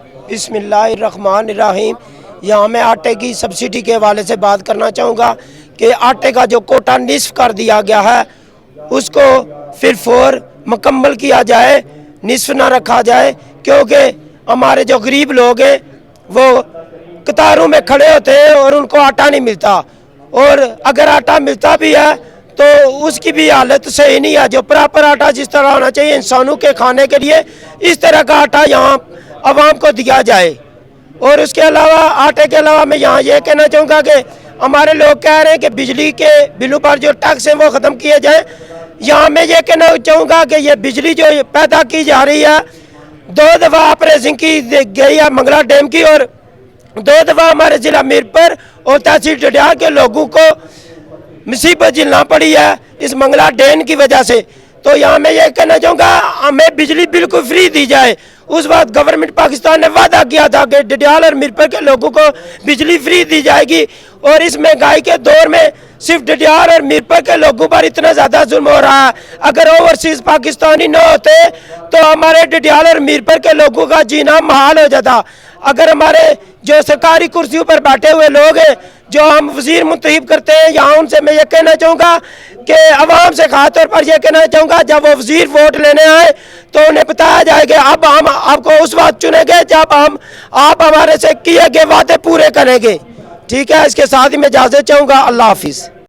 بسم اللہ الرحمن الرحیم۔ یہاں میں آٹے کی سبسڈی کے حوالے سے بات کرنا چاہوں گا کہ آٹے کا جو کوٹا نصف کر دیا گیا ہے اس کو پھر فور مکمل کیا جائے، نصف نہ رکھا جائے، کیونکہ ہمارے جو غریب لوگ ہیں وہ قطاروں میں کھڑے ہوتے ہیں اور ان کو آٹا نہیں ملتا، اور اگر آٹا ملتا بھی ہے تو اس کی بھی حالت صحیح نہیں ہے۔ جو پراپر آٹا جس طرح ہونا چاہیے انسانوں کے کھانے کے لیے، اس طرح کا آٹا یہاں عوام کو دیا جائے۔ اور اس کے علاوہ آٹے کے علاوہ میں یہاں یہ کہنا چاہوں گا کہ ہمارے لوگ کہہ رہے ہیں کہ بجلی کے بلوں پر جو ٹیکس ہیں وہ ختم کیے جائیں۔ یہاں میں یہ کہنا چاہوں گا کہ یہ بجلی جو پیدا کی جا رہی ہے، 2 دفعہ آپریشن کی گئی ہے منگلا ڈیم کی، اور 2 دفعہ ہمارے ضلع میرپور اور تحصیل ڈڈیال کے لوگوں کو مصیبت جھیلنا پڑی ہے اس منگلا ڈیم کی وجہ سے۔ تو یہاں میں یہ کہنا چاہوں گا ہمیں بجلی بالکل فری دی جائے۔ اس وقت گورنمنٹ پاکستان نے وعدہ کیا تھا کہ ڈڈیال اور میرپور کے لوگوں کو بجلی فری دی جائے گی، اور اس مہنگائی کے دور میں صرف ڈڈیال اور میرپور کے لوگوں پر اتنا زیادہ ظلم ہو رہا ہے۔ اگر اوورسیز پاکستانی نہ ہوتے تو ہمارے ڈڈیال اور میرپور کے لوگوں کا جینا محال ہو جاتا۔ اگر ہمارے جو سرکاری کرسیوں پر بیٹھے ہوئے لوگ ہیں جو ہم وزیر منتخب کرتے ہیں، یہاں ان سے میں یہ کہنا چاہوں گا کہ عوام سے خاص طور پر یہ کہنا چاہوں گا جب وہ وزیر ووٹ لینے آئے تو انہیں بتایا جائے کہ اب ہم آپ کو اس وقت چنیں گے جب آپ ہمارے سے کیے گئے وعدے پورے کریں گے۔ ٹھیک ہے، اس کے ساتھ ہی میں اجازت چاہوں گا۔ اللہ حافظ۔